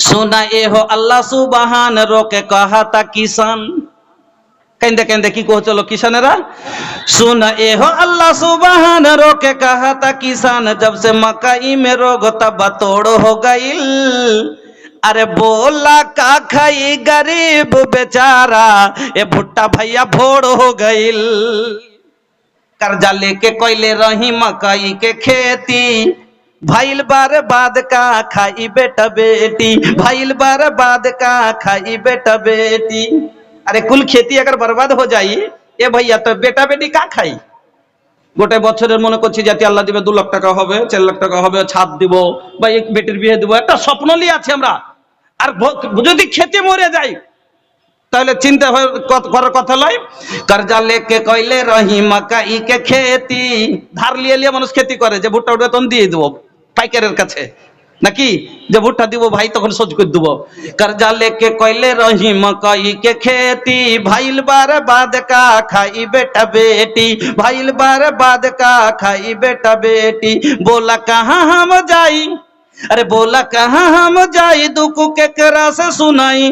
सुना ए हो अल्लाह सुबहान रोके कहा था किसान कहते कहते की कहो चलो किसानेरा सुना ए हो अल्लाह सुबहान रोके कहा था किसान जब से मकई में रोग तब तोड़ हो गई। अरे बोला का खाई गरीब बेचारा ए भुट्टा भैया भोड़ हो गई। कर्जा लेके कोयले रही मकई के खेती भाईल बार बाद का खाई बेटा बेटी भाईल बार बाद का खाई बेटा बेटी। अरे कुल खेती अगर बर्बाद हो जाई ए भैया तो बेटा बेटी का खाई। गोटे बछरेर मने करछि जाति आल्लाह दिबे 2 लाख टाका होबे 4 लाख टाका होबे छाप দিব বা এক বেটির বিয়ে দিব একটা স্বপ্ন নিয়ে আছি আমরা। আর যদি খেতে মরে যাই তাহলে চিন্তা করার কথা লয়। कर्जा लेके কইলে রহি মকই के खेती ধার লিয়ে লিয়ে মানুষ खेती করে যে ভুট্টা উঠে তখন দিয়ে দেব পাইকারের কাছে নাকি যে ভুট্টা দিব ভাই তখন সোজ করে দেব। कर्जा लेके কইলে রহি মকই के खेती भाईल बार बाद का खाई बेटा बेटी भाईल बार बाद का खाई बेटा बेटी। बोला कहां हम जाई अरे बोला कहां हम जाई दुख के करा से सुनाई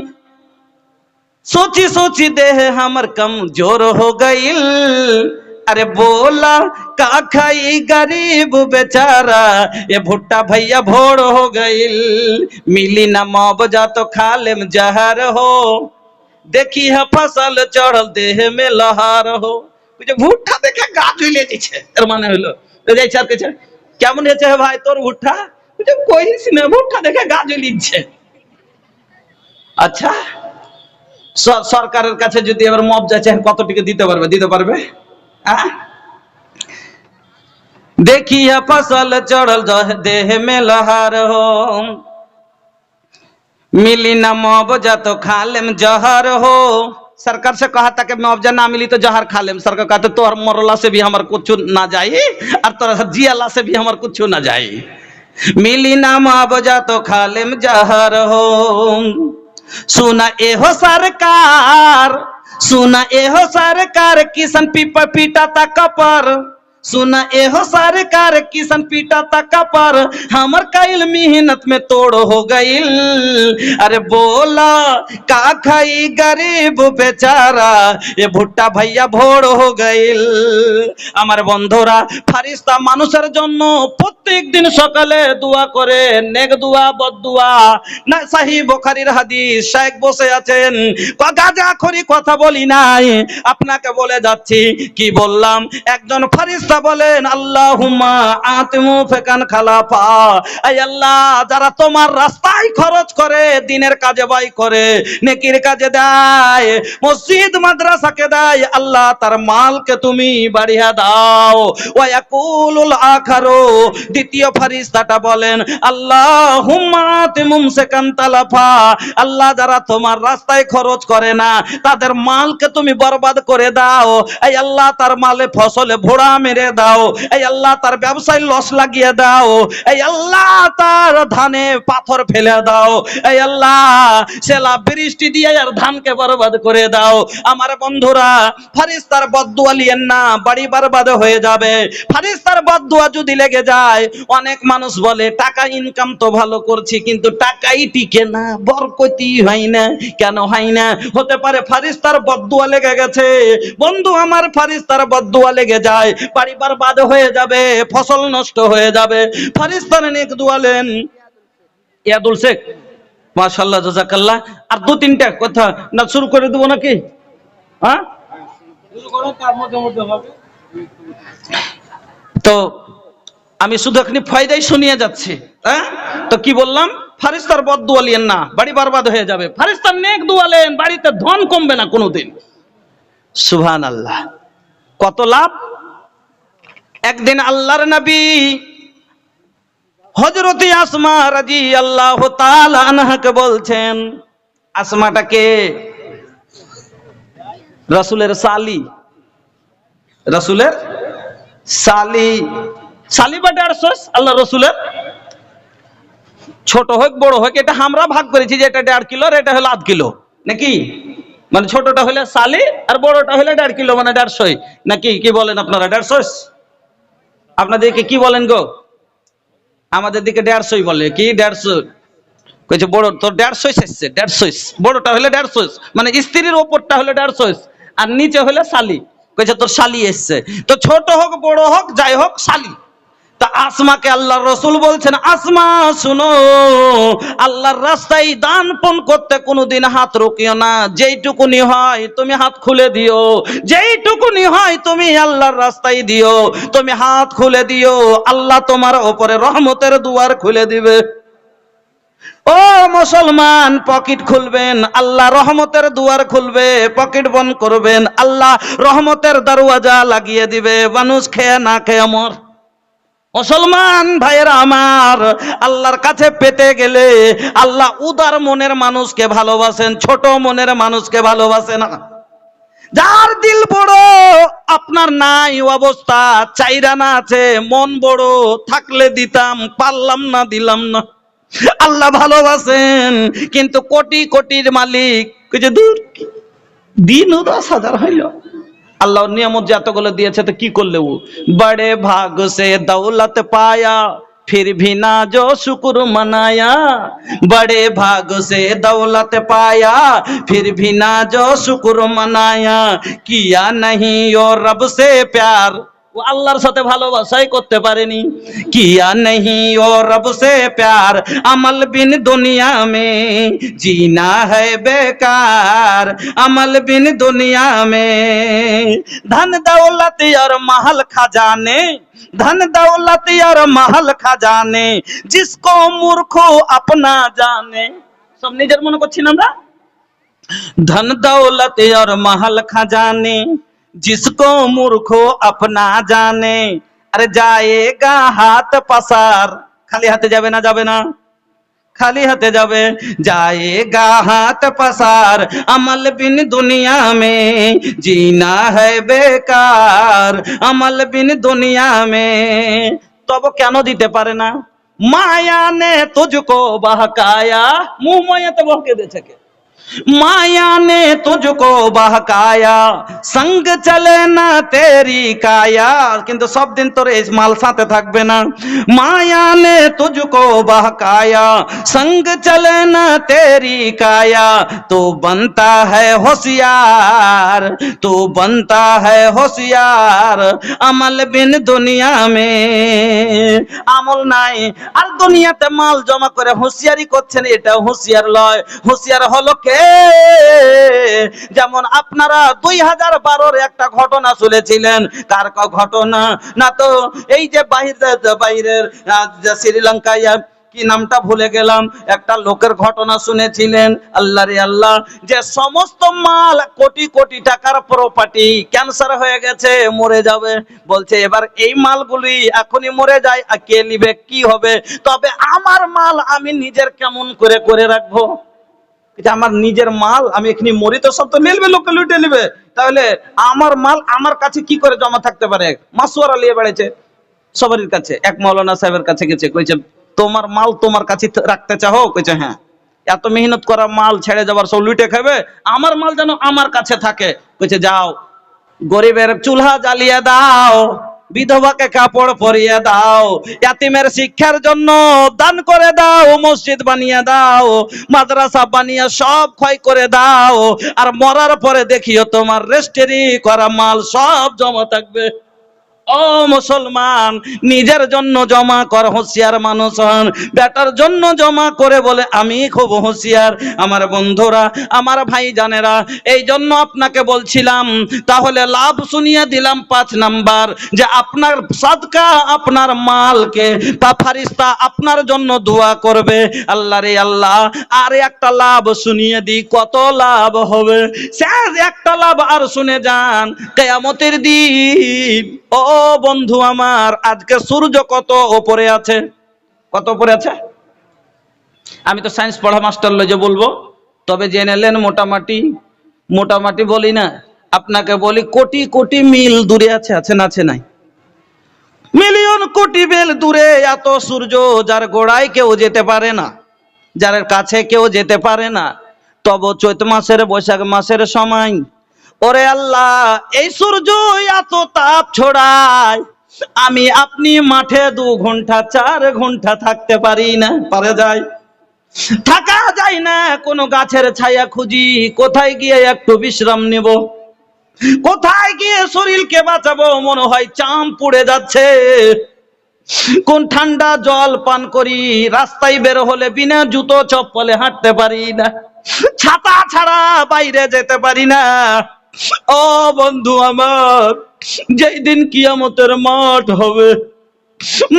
सोची सोची देह हमर कमजोर हो गई। अरे बोला का खाई गरीब बेचारा ये भुट्टा भैया भोड़ हो गई। मिली ना मुआवजा तो खा लेम जहर हो देखी है फसल चढ़ल देह में लहार हो। भुट्टा देखे गा জ্বলে দিচ্ছে এর মানে হলো যাইছে আর কিছু কেমন হয়েছে ভাই তোর ভুট্টা কইছিস না ভুট্টা দেখে গা জ্বলে দিচ্ছে। আচ্ছা সরকারের কাছে যদি এবার মুআবজা চাই কত টাকা দিতে পারবে देखिए फसल चढ़ल देह में लहार हो मिली ना मुआवजा तो खा लेम जहर हो। सरकार से कहा था कि मुआवजा ना मिली तो जहर खा लेम। सरकार कहते तोहर मरला से भी हमार कुछ ना जाई और तोरा जियाला से भी हमार कुछ ना जाई। मिली ना मुआवजा तो खा लेम जहर हो। सुना एहो सरकार सुना एहो सरकार किसान पीपा पीटा ता कपर सुना एहो सरकार किसान पीटा ता कपर हमर काइल मेहनत में तोड़ हो गई। अरे बोला का खाई गरीब बेचारा ये भुट्टा भैया भोड़ हो गई। আমার বন্ধুরা ফারিস্তা মানুষের জন্য প্রত্যেক দিন সকালে দোয়া করে নেক দোয়া বদ দোয়া না সহিহ বুখারীর হাদিস শেখ বসে আছেন গাঁজাখড়ি কথা বলি নাই আপনাকে বলে যাচ্ছি কি বললাম। একজন ফারিস্তা বলেন আল্লাহুম্মা আতিমু ফিকান খালাফা আয় আল্লাহ যারা তোমার রাস্তায় খরচ করে দিনের কাজে ব্যয় করে নেকির কাজে দেয় মসজিদ মাদ্রাসাকে দেয় আল্লাহ তার মালকে তুমি বাড়িয়ে দাও। ওয়া ইয়াকুলুল আখারু দ্বিতীয় ফেরেশতাটা বলেন আল্লাহুম্মা আতিমুম ফিকান তালাফা আল্লাহ যারা তোমার রাস্তায় খরচ করে না তাদের মালকে তুমি বরবাদ করে দাও। এই আল্লাহ তার মালে ফসলে ভোড়া মেরে দাও। এই আল্লাহ তার ব্যবসায় লস লাগিয়ে দাও। এই আল্লাহ তার ধানে পাথর ফেলে দাও। এই আল্লাহ সেলা বৃষ্টি দিয়ে আর ধানকে বরবাদ করে দাও। আমার বন্ধুরা ফেরেশতার বদদুয়া লিয়েন না বাড়ি বরবাদ হয়ে যাবে। ফেরেশতার বদদুয়া যদি লেগে যায় অনেক মানুষ বলে টাকা ইনকাম তো ভালো করছি কিন্তু টাকাই টিকে না বরকতই হয় না। কেন হয় না? হতে পারে ফেরেশতার বদদুয়া লেগে গেছে। বন্ধু আমার ফেরেশতার বদদুয়া লেগে যায় বাড়ি বরবাদ হয়ে যাবে ফসল নষ্ট হয়ে যাবে। ফেরেশতার নেক দোয়া লেন ইয়াদুল শেখ মাশাআল্লাহ জাযাকাল্লাহ। আর 2-3টা কথা না শুরু করে দেব নাকি হ্যাঁ শুরু করো তার মধ্যে হবে। তো আমি শুধু এখনি ফায়দাই শুনিয়ে যাচ্ছি হ্যাঁ। তো কি বললাম ফেরেশতার বদদুয়া লিয়েন না বাড়ি বরবাদ হয়ে যাবে। ফেরেশতার নেক দোয়া লেন বাড়িতে ধন কমবে না কোনোদিন। সুবহানাল্লাহ কত লাভ। একদিন আল্লাহর নবী হযরত আসমা রাদিয়াল্লাহু তাআলা আনহাকে বলছেন আসমাটাকে রাসূলের সালি রাসূলের সালি সালি বা 150 আল্লাহ রাসূলের ছোট হোক বড় হোক এটা আমরা ভাগ করেছি যে এটা 1.5 কিলো আর এটা হলো আধ কিলো নাকি মানে ছোটটা হলে সালি আর বড়টা হলে 1.5 কিলো মানে 150 নাকি কি বলেন আপনারা 150 আপনাদেরকে কি বলেন গো? আমাদের দিকে 150 বলে কি 150 কইছে বড় তোর 150 এসছে, 150 বড়টা হলে 150, মানে স্ত্রীর ওপরটা হলে 150 আর নিচে হলে শালি। কইছে তোর শালি এসছে, তো ছোট হোক বড় হোক যাই হোক শালি। তা আসমাকে আল্লাহর রাসূল বলছেন, আসমা শুনো, আল্লাহর রাস্তায় দান পুণ্য করতে কোনোদিন হাত রুকিও না, যেইটুকুনি হয় তুমি হাত খুলে দিও, যেইটুকুনি হয় তুমি আল্লাহর রাস্তায় দিও, তুমি হাত খুলে দিও, আল্লাহ তোমার উপরে রহমতের দুয়ার খুলে দিবে। ও মুসলমান, পকেট খুলবেন, আল্লাহ রহমতের দুয়ার খুলবে, পকেট বন্ধ করবেন, আল্লাহ রহমতের দরওয়াজা লাগিয়ে দিবে, মানুষ খেয়ে না খেয়ে মর। মুসলমান ভাইয়েরা আমার, আল্লাহর কাছে পেতে গেলে আল্লাহ উদার মনের মানুষকে ভালোবাসেন, ছোট মনের মানুষকে ভালোবাসে না। যার দিল বড়, আপনার নাই অবস্থা, চাইরা না আছে, মন বড়, থাকলে দিতাম, পারলাম না দিলাম না। আল্লাহ ভালোবাসেন, কিন্তু কোটি কোটির মালিক কইছে দূর, দিনও 10,000 হইল। আল্লাহর নিয়ামত যে এতগুলো দিয়েছে তো কি করলে ও, বড়ে ভাগ সে দৌলত পায়া फिर भी ना जो शुक्र मनाया, बड़े भाग से दौलत पाया फिर भी ना जो शुक्र मनाया, किया नहीं और रब से प्यार, ও আল্লাহর সাথে ভালোবাসাই করতে পারেনি। কিয়া নেহি ও রব সে প্যার, আমল বিন দুনিয়া মে জিনা হ্যায় বেকার, আমল বিন দুনিয়া মে। ধন দৌলত और महल खजाने, धन दौलत और महल खजाने, जिसको मूर्ख अपना जाने। सब নিজের মনে করছি না আমরা। धन दौलत और महल खजाने, जिसको मूर्खो अपना जाने। अरे जाएगा हाथ पसार, खाली हाथे যাবে না, যাবে না, खाली हाथे যাবে, जाएगा हाथ पसार, अमल बिन दुनिया में जीना है बेकार, अमल बिन दुनिया में। তবে কেন দিতে পারে না? মায়া নে তুঝকো বহকায়া, মুহ মায়াতে বহকে দিয়েছে কে? माया ने तुझको बहकाया, संग चले ना तेरी काया, किंतु सब दिन तोरे इस माल साथे থাকবে না। माया ने तुझको बहकाया, संग चले ना तेरी काया, तो बनता है होशियार, तो बनता है होशियार, अमल बिन दुनिया में। আমল নাই আর দুনিয়াতে মাল জমা করে হুঁশিয়ারি করছেন, এটা হুঁশিয়ার লয়। হুঁশিয়ার হলো কে? যেমন আপনারা 2012-র একটা ঘটনা শুনেছিলেন, কার ঘটনা না, তো এই যে বাইরের শ্রীলঙ্কায় কি নামটা ভুলে গেলাম, একটা লোকের ঘটনা শুনেছিলেন। আল্লাহ রে আল্লাহ, যে সমস্ত মাল কোটি কোটি টাকার প্রপার্টি ক্যান্সার হয়ে গেছে, মরে যাবে, বলছে এবার এই মালগুলি এখনই মরে যায়, আর কে নিবে কি হবে? তবে আমার মাল আমি নিজের কেমন করে করে রাখবো, আমার নিজের মাল আমি এখানে মরি তো সব তো নিলবে, লোকে লুটে নিবে, তাহলে আমার মাল আমার কাছে কি করে জমা থাকতে পারে? মাসওয়ারা নিয়ে বেড়েছে সবারই কাছে। এক মাওলানা সাহেবের কাছে গেছে, কইছে তোমার মাল তোমার কাছে রাখতে চাও? কইছে হ্যাঁ। এত মেহনত করা মাল ছেড়ে যাবার, সব লুটে খাবে, আমার মাল যেন আমার কাছে থাকে। কইছে যাও, গরিবের চুলহা জ্বালিয়ে দাও, বিধবাকে কাপড় পরিয়ে দাও, ইয়াতিমের শিক্ষার জন্য দান করে দাও, মসজিদ বানিয়ে দাও, মাদ্রাসা বানিয়ে সব ক্ষয় করে দাও, আর মরার পরে দেখিও তোমার রেজিস্ট্রি করা মাল সব জমা থাকবে। ও মুসলমান, নিজের জন্য জমা কর, হুঁশিয়ার মানুষ হন। বেটার জন্য জমা করে বলে আমি খুব হুঁশিয়ার। আমার বন্ধুরা, আমার ভাই জানেরা, এই জন্য আপনাকে বলছিলাম, তাহলে লাভ শুনিয়ে দিলাম 5 নাম্বার, যে আপনার সাদকা, আপনার মালকে ফারিস্তা আপনার জন্য দোয়া করবে। আল্লাহ রে আল্লাহ, আর একটা লাভ শুনিয়ে দিই, কত লাভ হবে। শেষ একটা লাভ আর শুনে যান, কিয়ামতের দিন। ও বন্ধু আমার, আজকে সূর্য কত উপরে আছে? কত উপরে আছে? আমি তো সায়েন্স পড়া মাস্টার লয়ে বলবো, তবে জেনে নেন মোটামুটি, মোটামুটি বলি না আপনাকে, বলি কোটি কোটি মিল দূরে আছে, আছে না আছে নাই? মিলিয়ন কোটি মিল দূরে এত সূর্য, যার গোড়ায় কেউ যেতে পারে না, যার কাছে কেউ যেতে পারে না। তবে চৈত মাসের বৈশাখ মাসের সময়, ওরে আল্লাহ, এই সূর্য এত তাপ ছড়ায়, আমি আপনি মাঠে 2 ঘন্টা 4 ঘন্টা থাকতে পারি না, পারে যায়? থাকা পাই না কোনো গাছের ছায়া খুঁজি, কোথায় গিয়ে একটু বিশ্রাম নেব, কোথায় গিয়ে শরীরকে বাঁচাবো, মনে হয় চাম পুড়ে যাচ্ছে। কোন ঠান্ডা জল পান করি, রাস্তায় বের হলে বিনা জুতো চপ্পলে হাঁটতে পারি না, ছাতা ছাড়া বাইরে যেতে পারি না। ও বন্ধু আমার, যেই দিন কিয়ামতের মাঠ হবে,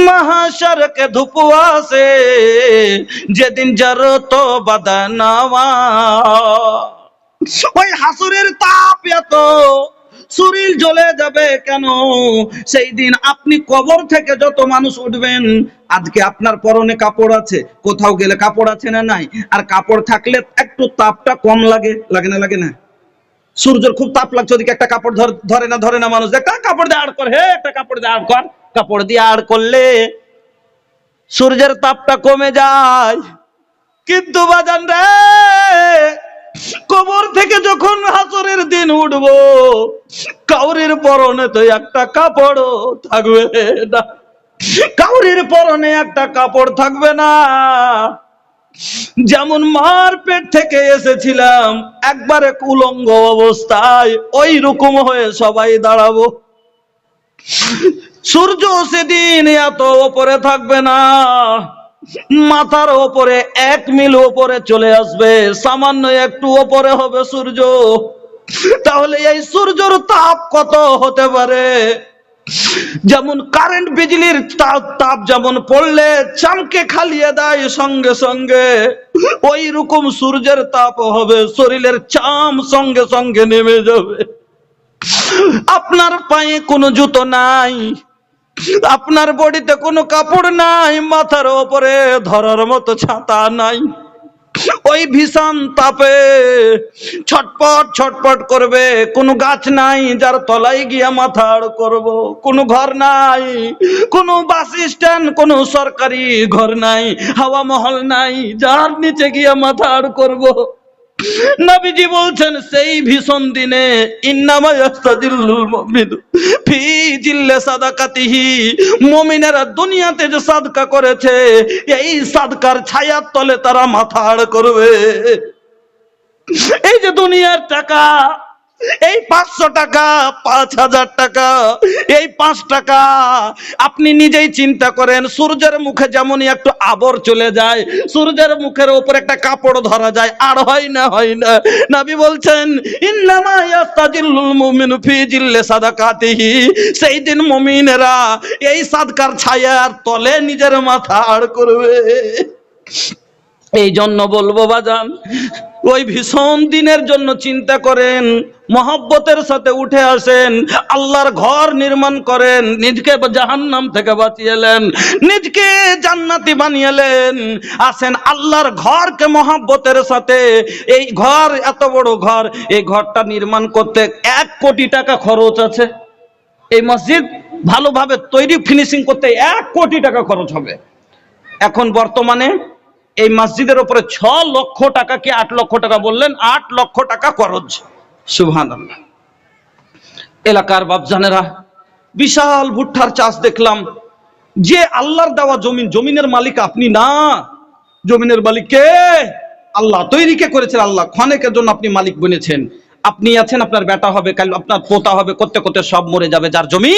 महाशर के धुपुआ से যেদিন জরত বদনামা, ওই হাসরের তাপ এত, শরীর জ্বলে যাবে কেন? সেই দিন আপনি কবর থেকে যত মানুষ উঠবেন, আজকে আপনার পরনে কাপড় আছে, কোথাও গেলে কাপড় আছে না নাই? আর কাপড় থাকলে একটু তাপটা কম লাগে, লাগে না লাগে না? সূর্যের খুব তাপ লাগছে, ওদিকে একটা কাপড় ধরে না মানুষ, একটা কাপড় দিয়ে আড় কর, হে একটা কাপড় দিয়ে আড় কর, কাপড় দিয়ে আড় করলে সূর্যের তাপটা কমে যায়। কিন্তু বাজান রে, কবর থেকে যখন হাসরের দিন উঠবো, কাউরির পরনে তো একটা কাপড় থাকবে না, কাউরির পরনে একটা কাপড় থাকবে না। যেমন মার পেট থেকে এসেছিলাম একবারে উলঙ্গ অবস্থায়, ওই রকম হয়ে সবাই দাঁড়াবো। সূর্য সেদিন এত উপরে থাকবে না, মাথার উপরে 1 মিল উপরে চলে আসবে, সামান্য একটু উপরে হবে সূর্য। তাহলে এই সূর্যের তাপ কত হতে পারে? যেমন কারেন্ট বিজলির তাপ যেমন পড়লে চামকে খালিয়ে দেয় সঙ্গে সঙ্গে, ওই রকম সূর্যের তাপ হবে, শরীরের চাম সঙ্গে সঙ্গে নেমে যাবে। আপনার পায়ে কোনো জুতো নাই, আপনার বডিতে কোনো কাপড় নাই, মাথার উপরে ধরার মতো ছাতা নাই, ওই ভীষণ তাপে ছটপট ছটপট করবে। কোনো গাছ নাই যার তলায় গিয়া মাথা আড় করব, কোনো ঘর নাই, কোনো বাস স্ট্যান্ড, কোনো সরকারি ঘর নাই, হাওয়া মহল নাই যার নিচে গিয়া মাথা আড় করব। নবীজি বলছেন সেই ভীষণ দিনে ইন্নামা ইয়াস্তাজিল্লুল মুমিনু ফি জিল্লি সাদাকাতিহি, মুমিনেরা দুনিয়াতে যে সাদকা করেছে এই সাদকার ছায়ার তলে তারা মাথা আড় করবে। এই যে দুনিয়ার টাকা, এই 500 টাকা, 5000 টাকা, এই 5 টাকা, আপনি নিজেই চিন্তা করেন, সূর্যের মুখে যেমনই একটু আবর চলে যায়, সূর্যের মুখের উপর একটা কাপড় ধরা যায়, আর হয় না হয় না? নবী বলছেন ইন্নামা ইয়াস্তাজিল্লুল মুমিনু ফি জিল্লি সাদাকাতিহি, সেই দিন মুমিনেরা এই সাদকার ছায়ার তলে নিজের মাথা আড় করবে। এই জন্য বলবো বাজান, ওই ভীষণ দিনের জন্য চিন্তা করেন, মহব্বতের সাথে উঠে আসেন, আল্লাহর ঘর নির্মাণ করেন, নিজকে জাহান্নাম থেকে বাঁচিয়েলেন, নিজকে জান্নাতি বানিয়েলেন। আসেন আল্লাহর ঘরকে মহব্বতের সাথে, এই ঘর এত বড় ঘর, এই ঘরটা নির্মাণ করতে 1 কোটি টাকা খরচ আছে। এই মসজিদ ভালোভাবে তৈরি ফিনিশিং করতে 1 কোটি টাকা খরচ হবে। এখন বর্তমানে এই মসজিদের উপরে 6 লক্ষ টাকা কি 8 লক্ষ টাকা বললেন, 8 লক্ষ টাকা খরচ। সুবহানাল্লাহ। এলাকার বাপজানেরা, বিশাল ভুট্টার চাষ দেখলাম। যে আল্লাহর দেওয়া জমিন, জমিনের মালিক আপনি না, জমিনের মালিক কে? আল্লাহ। তৈরি কে করেছেন? আল্লাহ। ক্ষণেকের জন্য আপনি মালিক বনেছেন, আপনি আছেন, আপনার বেটা হবে, কাল আপনার পোতা হবে, করতে করতে সব মরে যাবে, যার জমি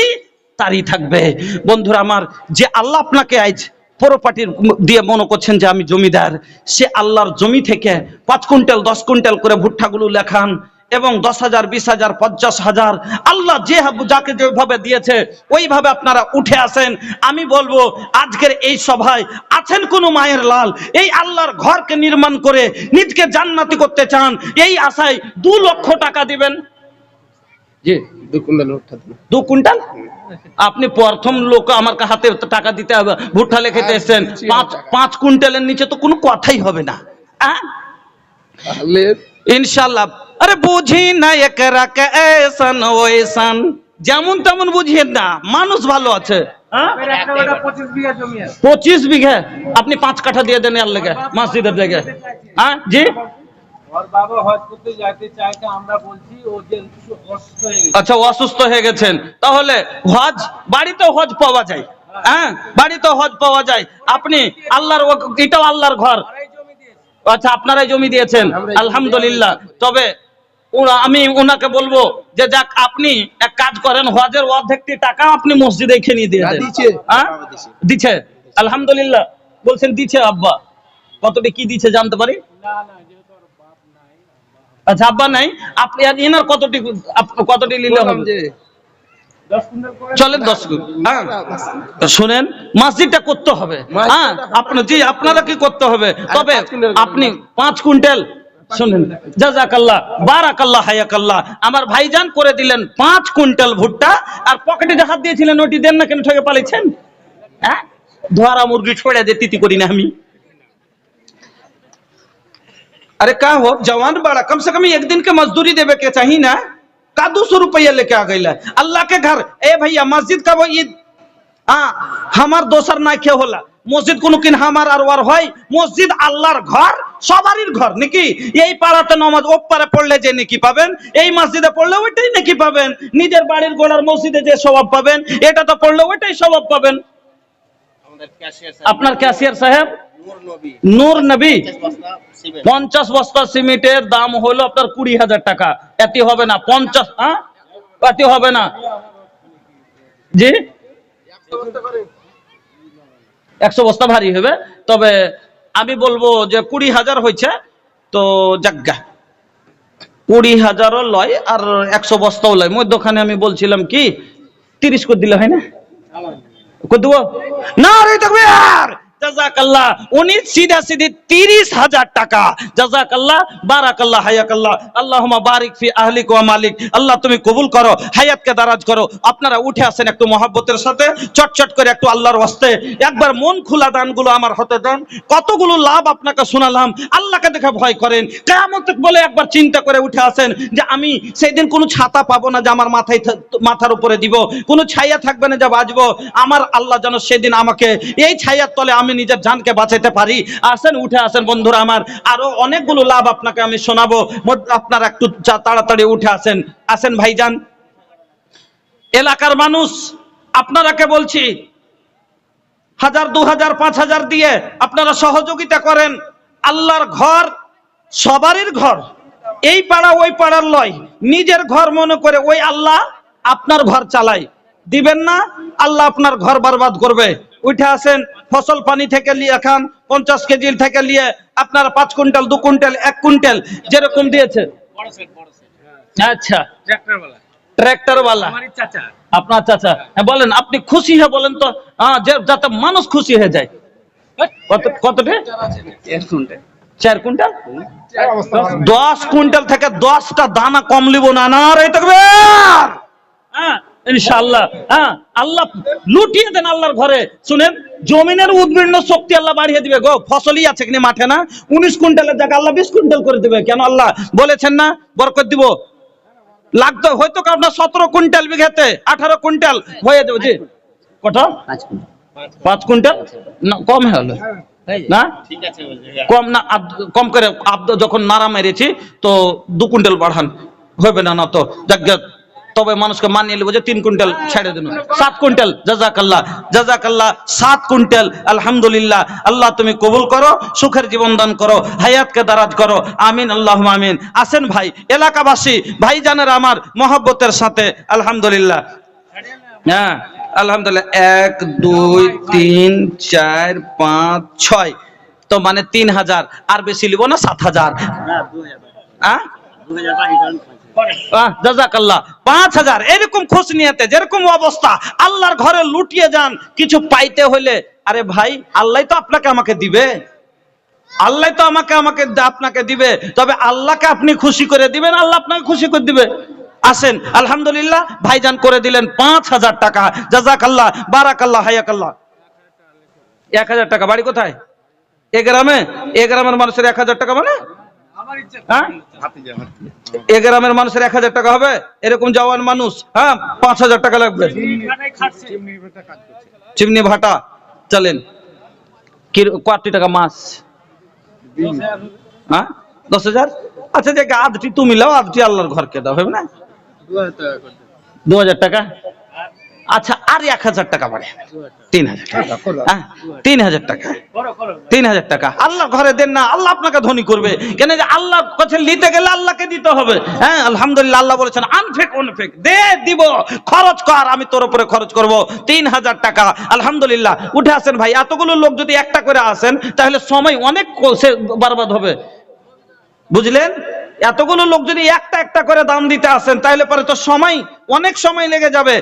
তারই থাকবে। বন্ধুরা আমার, যে আল্লাহ আপনাকে আজ প্রপার্টির দিয়ে মনে করছেন যে আমি জমিদার, সে আল্লাহর জমি থেকে 5 কুইন্টাল 10 কুইন্টাল করে ভুট্টাগুলো লেখান এবং 10,000 20,000 50,000 আল্লাহ যে যাকে যেভাবে দিয়েছে ওইভাবে আপনারা উঠে আসেন। আমি বলবো আজকের এই সভায় আছেন কোন মায়ের লাল, এই আল্লাহর ঘরকে নির্মাণ করে নিজকে জান্নাতি করতে চান, এই আশায় 2 লক্ষ টাকা দিবেন। জি 2 কুইন্টাল ভুট্টা। 2 কুইন্টাল? আপনি প্রথম লোক আমার হাতে টাকা দিতে হবে, ভুট্টা লেখাতে এসেছেন, 5 কুইন্টালের নিচে তো কোনো কথাই হবে না। ইনশাআল্লাহ। আরে বুঝি না একরা কে এসান ওইসান, যেমন তেমন বুঝিয়েন না, মানুষ ভালো আছে। 25 বিঘা আপনি 5 কাঠা দিয়ে দেন আর লেগে মসজিদের জায়গায়। হ্যাঁ জি, আচ্ছা অসুস্থ হয়ে গেছেন, তাহলে হজ বাড়িতে হজ পাওয়া যায়। হ্যাঁ বাড়িতে হজ পাওয়া যায়। আপনি আল্লাহর, এটাও আল্লাহর ঘর। আচ্ছা, আপনারাই জমি দিয়েছেন, আলহামদুলিল্লাহ। তবে আমি ওনাকে বলবো যে যাক, আপনি এক কাজ করেন, হজের অর্ধেকটি টাকা আপনি মসজিদে খেয়ে দিয়ে দেন। হ্যাঁ, দিচ্ছে, আলহামদুলিল্লাহ। বলছেন দিচ্ছে আব্বা, কতটি কি দিচ্ছে জানতে পারি? আচ্ছা, আব্বা নাই, আপনি আর এনার কতটি নিলে হবে? চলেন 10। হ্যাঁ, শুনেন, মসজিদটা করতে হবে। হ্যাঁ, আপনারা কি করতে হবে? তবে আপনি 5 কুইন্টাল, শুনেন, জাযাকাল্লাহ, বারাকাল্লাহ, হায়াকাল্লাহ, আমার ভাইজান করে দিলেন 5 কুইন্টাল ভুট্টা। আর পকেটে যে হাত দিয়েছিলেন ওটি দেন না কেন, ঠকে পালিয়েছেন? হ্যাঁ, ধরা মুরগি ছড়ে দিয়ে তিতি করি না আমি। अरे का हो जवान बड़ा, कम से कम एक दिन के मजदूरी देवे के चाहिए ना। का 200 रुपया लेके आ गई अल्लाह के घर। ए भैया, मस्जिद का वो ईद, हाँ, हमार दोसर ना खे होला। মসজিদ কোনকিন হামার আর ওয়ার হয়, মসজিদ আল্লাহর ঘর, সবারই ঘর নাকি। এই পাড়াতে নামাজ ওপারে পড়লে যে নেকি পাবেন, এই মসজিদে পড়লে ওইটাই নেকি পাবেন। নিজের বাড়ির গোড়ার মসজিদে যে স্বভাব পাবেন, এটা তো পড়লে ওইটাই স্বভাব পাবেন। আপনার ক্যাশিয়ার সাহেব নূর নবী 50 বস্তা সিমেন্টের দাম হলো আপনার 20,000 টাকা। এত হবে না 50? হ্যাঁ, এত হবে না জি, 100 বস্তা ভারী হবে। তবে আমি বলবো যে 20,000 হয়েছে তো জাগা, 20,000ও লয় আর 100 বস্তাও লয়। মধ্যখানে আমি বলছিলাম কি 30 করে দিলে হয় না? করে দেবো না রে তাকবীর, জাযাকাল্লাহ। উনি সিধা সিধি 30,000 টাকা। জাযাকাল্লাহ, বারাকাল্লাহ, হায়াকাল্লাহ, আল্লাহুম্মা বারিক ফি আহলিক ওয়া মালিক। আল্লাহ তুমি কবুল করো, হায়াতকে দারাজ করো। আপনারা উঠে আসেন একটু মহব্বতের সাথে, চটচট করে একটু আল্লাহর ওয়াস্তে একবার মন খোলা দানগুলো আমার হতে দেন। কতগুলো লাভ আপনাকে শোনালাম, আল্লাহকে দেখে ভয় করেন। কিয়ামত বলে একবার চিন্তা করে উঠে আসেন যে আমি সেদিন কোনো ছাতা পাবো না যে আমার মাথার উপরে দিব, কোনো ছায়া থাকবে না যে বাঁচবো। আমার আল্লাহ যেন সেদিন আমাকে এই ছায়ার তলে আমি নিজের জানকে বাঁচাতে পারি। আসেন, উঠে আসেন বন্ধুরা আমার, আরো অনেকগুলো লাভ আপনাকে আমি শোনাবো। আপনারা একটু তাড়াতাড়ি উঠে আসেন। আসেন ভাইজান, এলাকার মানুষ আপনারাকে বলছি, 1000, 2000, 5000 দিয়ে আপনারা সহযোগিতা করেন। আল্লাহর ঘর সবারই ঘর, এই পাড়া ওই পাড়ার লয়, নিজের ঘর মনে করে ওই আল্লাহ আপনার ঘর চালায়। দিবেন না, আল্লাহ আপনার ঘর বরবাদ করবে। উঠে আসেন, ফসল পানি থেকে নিয়ে খান, 50 কেজি থেকে নিয়ে আপনারা 5 কুইন্টাল, 2 কুইন্টাল, 1 কুইন্টাল যেরকম দিয়েছে। আচ্ছা, ট্র্যাক্টর वाला আপনার চাচা, হ্যাঁ বলেন, আপনি খুশি হয়ে বলেন তো, যাতে মানুষ খুশি হয়ে যায়। কতটা? 4 কুইন্টাল। 10 কুইন্টাল থেকে 10টা দানা কম লিব না। না রে তাকবীর, হ্যাঁ ইনশাআল্লাহ। হ্যাঁ, আল্লাহ লুটিয়ে দেন আল্লাহর ঘরে। শুনেন, জমিনের উদ্ভিন্ন শক্তি আল্লাহ বাড়িয়ে দিবে গো। ফসলই আছে কিনা মাঠে না, 19 কুইন্টালের জায়গা আল্লাহ 20 কুইন্টাল করে দিবে। কেন? আল্লাহ বলেছেন না বরকত দিব। লাগতো হয়তো আপনার 17 কুইন্টাল বিঘাতে 18 কুইন্টাল হয়ে যাবে। জি, কত? 5 কুইন্টাল না, কম হলো না, ঠিক আছে, কম না, কম করে যখন নারা মেরেছি তো 2 কুইন্টাল বাড়ান, হবে না না তো জায়গা। তবে মানুষকে মানিয়ে নেব যে 3 কুইন্টাল ছেড়ে দেন, 7 কুইন্টাল। জাযাকাল্লাহ, জাযাকাল্লাহ, 7 কুইন্টাল। আলহামদুলিল্লাহ, আল্লাহ তুমি কবুল করো, সুখের জীবন দান করো, হায়াতকে দারাজ করো, আমিন, আল্লাহুম্মা আমিন। আসেন ভাই, এলাকাবাসী ভাইজানেরা আমার মহব্বতের সাথে, আলহামদুলিল্লাহ। হ্যাঁ, আলহামদুলিল্লাহ, 1 2 3 4 5 6 তো মানে 3000। আর বেশি লিব না, 7000। হ্যাঁ, 2000 জাযাকাল্লাহ, 5000। এরকম খোঁজ নিয়েতে যেরকম অবস্থা আল্লাহর ঘরে লুটিয়ে যান। কিছু পাইতে হইলে, আরে ভাই, আল্লাহ তো আপনাকে আমাকে দিবে, আল্লাহ তো আপনাকে দিবে। তবে আল্লাহকে আপনি খুশি করে দিবেন, আল্লাহ আপনাকে খুশি করে দিবে। আসেন, আলহামদুলিল্লাহ, ভাইজান করে দিলেন 5000 টাকা। জাযাকাল্লাহ, বারাকাল্লাহ, হায়াকাল্লাহ। 1000 টাকা। বাড়ি কোথায়? এ গ্রামে? এ গ্রামের মানুষের 1000 টাকা মানে, হ্যাঁ, এ গ্রামের মানুষের 1000 টাকা হবে? এরকম জওয়ান মানুষ, হ্যাঁ, 5000 টাকা লাগবে। চিমনি ভাটা। চলেন, কত টাকা মাস? হ্যাঁ, 10,000। আচ্ছা, দেখ, আধটি তুমি লাও, আধটি আল্লাহর ঘরকে দাও, হবে না? 2000 টাকা। আচ্ছা আর 1000 টাকা বাড়ে 3000 টাকা, হ্যাঁ 3000 টাকা, 3000 টাকা আল্লাহ ঘরে দেন না, আল্লাহ আপনাকে ধনী করবে। কেন যে আল্লাহ কাছে নিতে গেলে আল্লাহকে দিতে হবে। হ্যাঁ আলহামদুলিল্লাহ, আল্লাহ বলেছেন আনফেক অনফেক, দে দিব, খরচ কর, আমি তোর উপরে খরচ করব 3000 টাকা। আলহামদুলিল্লাহ, উঠে আসেন ভাই, এতগুলো লোক যদি একটা করে আসেন তাহলে সময় অনেক বরবাদ হবে, বুঝলেন? এতগুলো লোক যদি একটা একটা করে দাম দিতে আসেন তাহলে পরে তো সময় অনেক সময় লেগে যাবে।